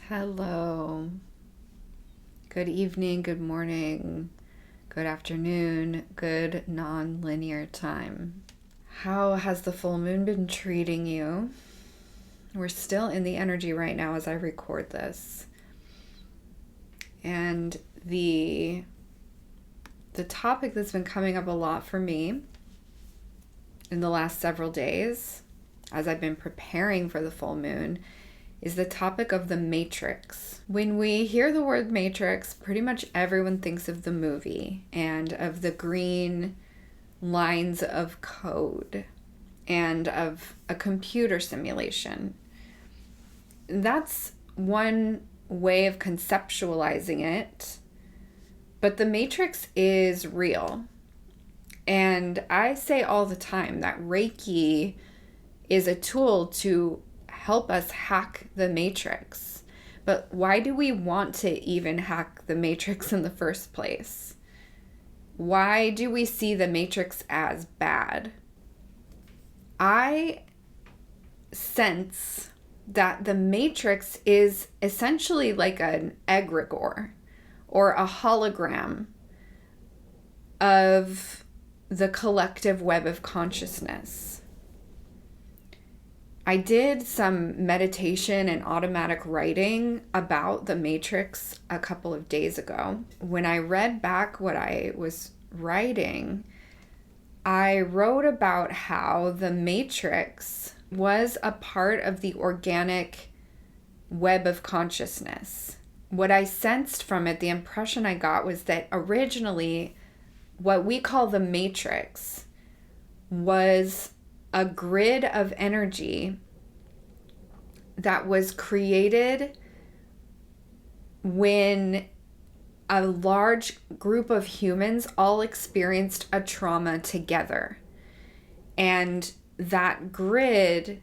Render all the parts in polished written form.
Hello. Good evening, good morning, good afternoon, good non-linear time. How has the full moon been treating you? We're still in the energy right now as I record this. And the topic that's been coming up a lot for me in the last several days as I've been preparing for the full moon is the topic of the Matrix. When we hear the word Matrix, pretty much everyone thinks of the movie and of the green lines of code and of a computer simulation. That's one way of conceptualizing it, but the Matrix is real. And I say all the time that Reiki is a tool to help us hack the Matrix. But why do we want to even hack the Matrix in the first place? Why do we see the Matrix as bad? I sense that the Matrix is essentially like an egregore or a hologram of the collective web of consciousness. I did some meditation and automatic writing about the Matrix a couple of days ago. When I read back what I was writing, I wrote about how the Matrix was a part of the organic web of consciousness. What I sensed from it, the impression I got was that originally what we call the Matrix was a grid of energy that was created when a large group of humans all experienced a trauma together. And that grid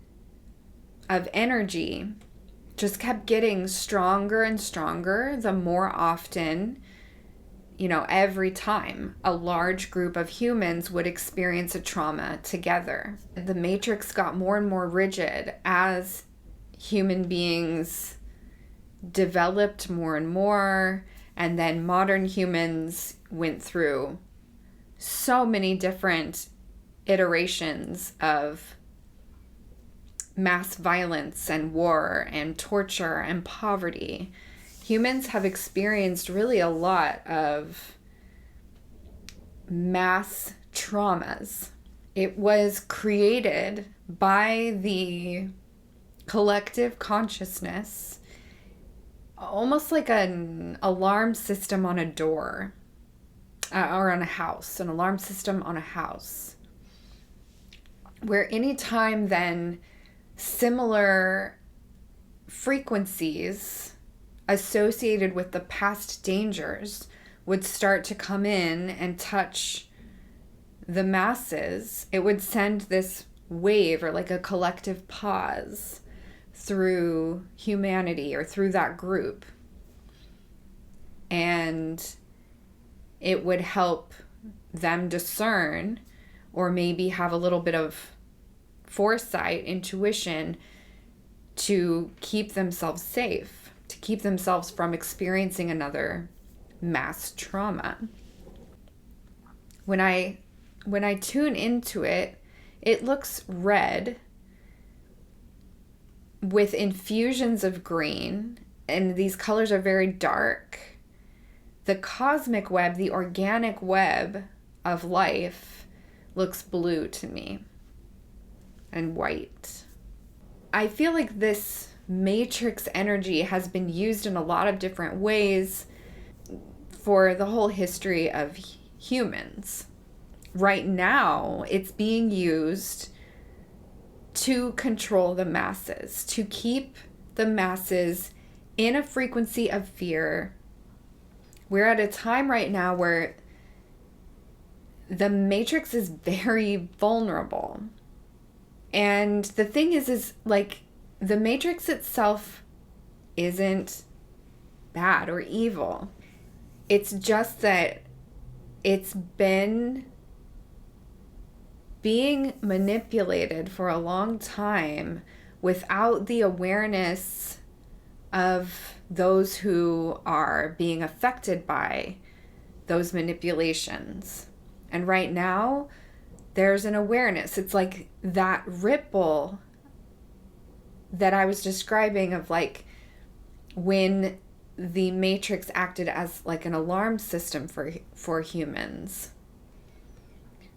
of energy just kept getting stronger and stronger the more often, every time a large group of humans would experience a trauma together. The Matrix got more and more rigid as human beings developed more and more, and then modern humans went through so many different iterations of mass violence and war and torture and poverty. Humans have experienced really a lot of mass traumas. It was created by the collective consciousness, almost like an alarm system on a door or on a house, an alarm system on a house, where anytime then similar frequencies associated with the past dangers would start to come in and touch the masses, it would send this wave or like a collective pause through humanity or through that group. And it would help them discern or maybe have a little bit of foresight, intuition to keep themselves safe, to keep themselves from experiencing another mass trauma. When I tune into it, it looks red with infusions of green, and these colors are very dark. The cosmic web, the organic web of life, looks blue to me and white. I feel like this Matrix energy has been used in a lot of different ways for the whole history of humans. Right now, it's being used to control the masses, to keep the masses in a frequency of fear. We're at a time right now where the Matrix is very vulnerable. And the thing is like, the Matrix itself isn't bad or evil. It's just that it's been being manipulated for a long time without the awareness of those who are being affected by those manipulations. And right now, there's an awareness. It's like that ripple that I was describing of like when the Matrix acted as like an alarm system for humans.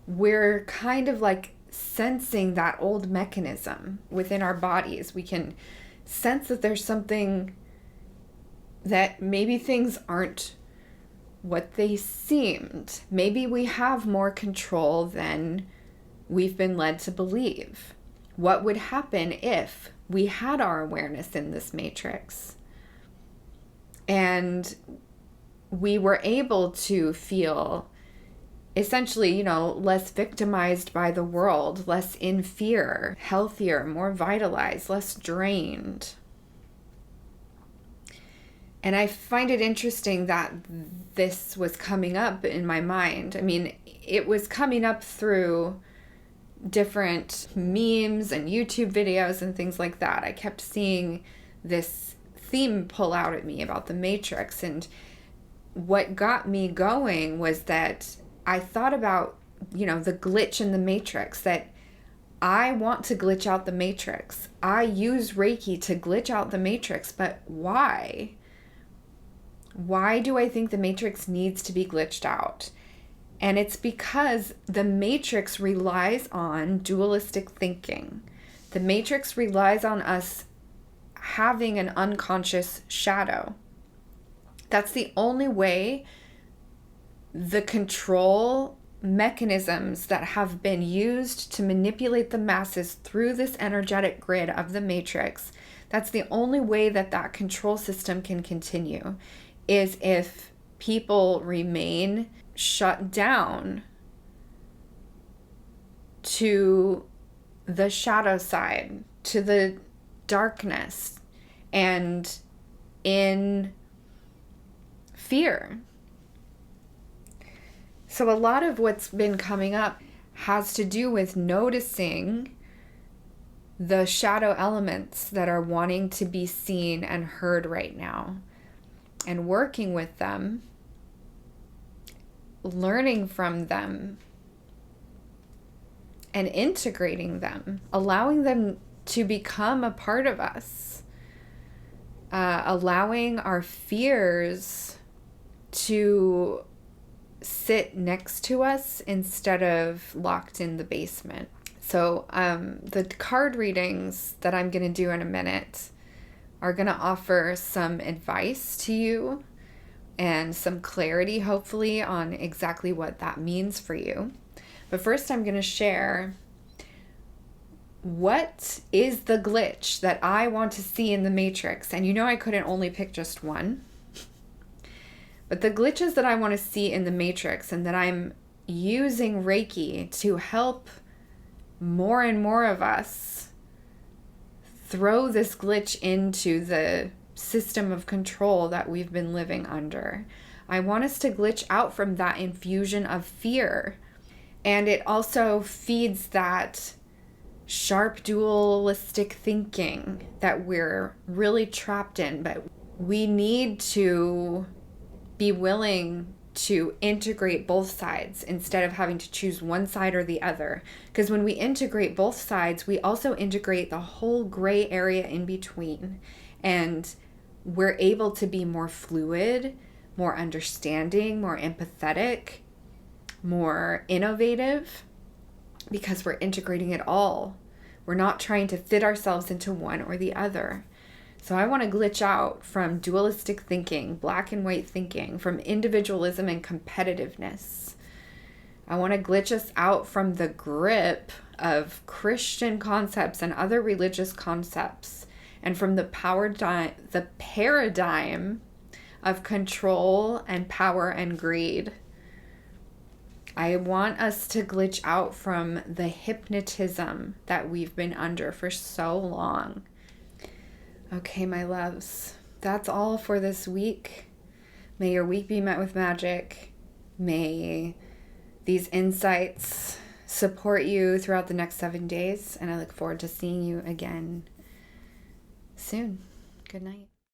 We're kind of like sensing that old mechanism within our bodies. We can sense that there's something, that maybe things aren't what they seemed. Maybe we have more control than we've been led to believe. What would happen if we had our awareness in this matrix and we were able to feel essentially, less victimized by the world, less in fear, healthier, more vitalized, less drained? And I find it interesting that this was coming up in my mind. I mean, it was coming up through different memes and YouTube videos and things like that. I kept seeing this theme pull out at me about the Matrix. And what got me going was that I thought about, the glitch in the Matrix, that I want to glitch out the Matrix. I use Reiki to glitch out the Matrix, but why? Why do I think the Matrix needs to be glitched out? And it's because the Matrix relies on dualistic thinking. The Matrix relies on us having an unconscious shadow. That's the only way the control mechanisms that have been used to manipulate the masses through this energetic grid of the Matrix, that's the only way that that control system can continue, is if people remain shut down to the shadow side, to the darkness, and in fear. So a lot of what's been coming up has to do with noticing the shadow elements that are wanting to be seen and heard right now, and working with them, learning from them, and integrating them, allowing them to become a part of us, allowing our fears to sit next to us instead of locked in the basement. So the card readings that I'm going to do in a minute are going to offer some advice to you and some clarity, hopefully, on exactly what that means for you. But first, I'm going to share what is the glitch that I want to see in the Matrix. And I couldn't only pick just one. But the glitches that I want to see in the Matrix, and that I'm using Reiki to help more and more of us throw this glitch into the system of control that we've been living under. I want us to glitch out from that infusion of fear. And it also feeds that sharp dualistic thinking that we're really trapped in. But we need to be willing to integrate both sides instead of having to choose one side or the other. Because when we integrate both sides, we also integrate the whole gray area in between. And we're able to be more fluid, more understanding, more empathetic, more innovative, because we're integrating it all. We're not trying to fit ourselves into one or the other. So I want to glitch out from dualistic thinking, black and white thinking, from individualism and competitiveness. I want to glitch us out from the grip of Christian concepts and other religious concepts, and from the paradigm of control and power and greed. I want us to glitch out from the hypnotism that we've been under for so long. Okay, my loves, that's all for this week. May your week be met with magic. May these insights support you throughout the next 7 days, and I look forward to seeing you again soon. Good night.